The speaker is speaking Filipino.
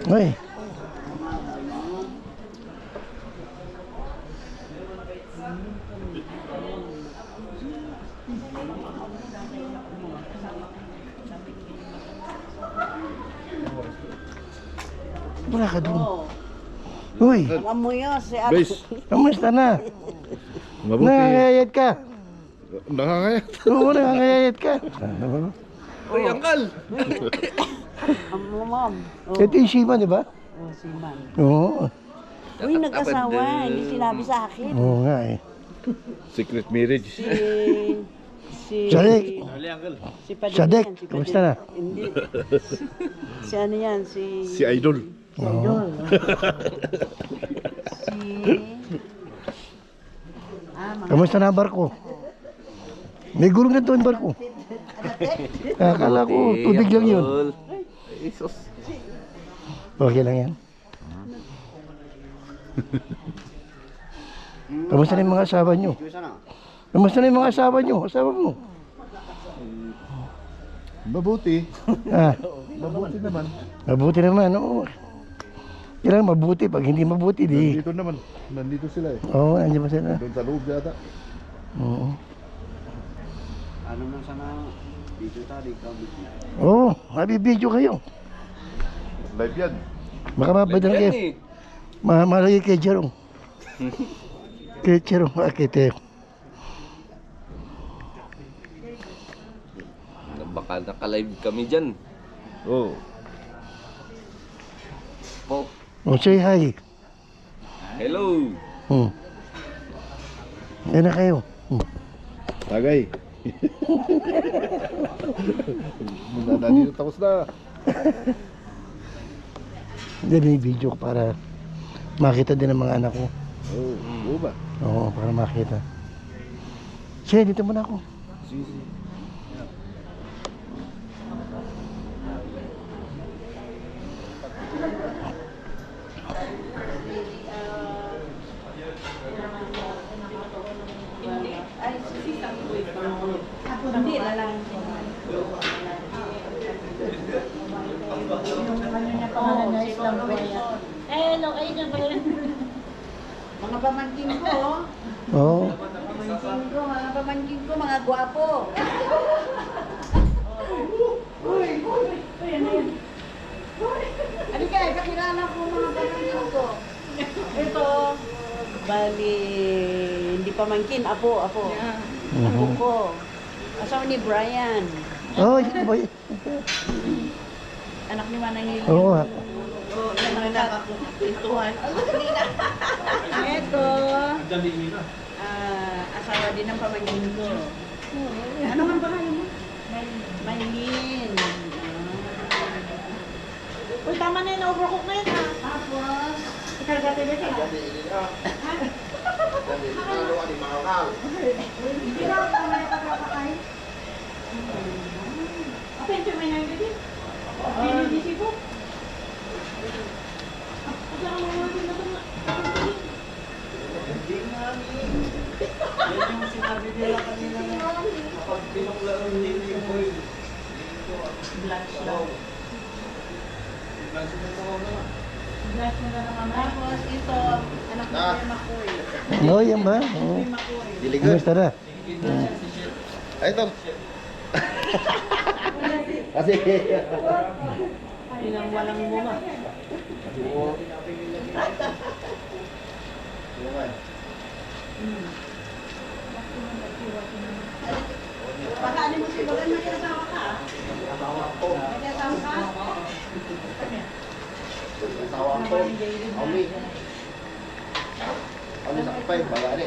Uy. Wala ka dun. Uy. Alam mo yun, si Bes, Kamusta na? mabuti. Nakangayayat ka? Nakangayat. Oo, nakangayayat ka. Uy, angkal! Ang mom. Oh, Ito yung Shima, di ba? si Man. Oo. Uy, nag-asawa. Hindi sinabi sa akin. Oo nga eh. Secret marriage. Si Sadek. Si Padilla Sadek, yan, si kamusta Padilla. na? Hindi. Si ano yan, Si Idol. Si Idol. Si... mga... Kamusta na ang barko? May gulong na to ang barko. Akala ko, tubig lang yun. Isos. Okay lang yan. Kamusta na yung mga asawa nyo? Kamusta na yung mga asawa nyo? Asawa mo? Mabuti. Ah, Mabuti naman. mabuti naman, oo. Kailangan mabuti. Pag hindi mabuti, di. Nandito naman. Nandito sila eh. Oo, nandiyan pa sila. Doon sa loob yata. Oo. Ano man sana dito tadi kabit na. Oo, mabibidyo kayo. Live yan. Baka mapadala kayo. Malagay kay Jerong. Kay Jerong, akite. Baka naka-live kami dyan. Oh. Po. Oh, say hi. Hello. Yan na kayo. Tagay. Nandito tapos na. Hindi, may video ko para makita din ng mga anak ko. Oh, oo ba? Oo, para makita. Sige, dito muna ako. Hindi na lang. Hello, ayun na pala. Mga pamangkin ko, Oo. mga pamangkin ko, mga gwapo. Ano kaya, kakilala ko mga pamangkin ko. Ito, bali, hindi pamangkin, apo. Apo ko. Asawa ni Brian. Oo, ito ba yun? Anak ni Manang Lili. Oo nga. Nakakakwentuhan. Ito, asawa din ng pamangkin ko. Ano nga bahay mo? Maylin. Uy, tama na yun, overcook na yun ha. Tapos, Hindi na ako na pagkakakay. Apa yung tumay na yung gabi? Binibisi ko. Kasi ang mga natin na ito na. Yan yung sinabi nila kanina na kapag pinuklaan nila yung boy. blush lang. Blush mo na ng mamay. Tapos ito, anak ni Kuya Makoy. Oo, yan ba? Oo. Kuya Makoy. Kamusta na? Ay, ito. Kasi Pinang walang bunga. Baka ano mo siya, bagay magkasawa ka? Magkasawa ka? asawa ko. Ami. Ano sa kapay, bagari.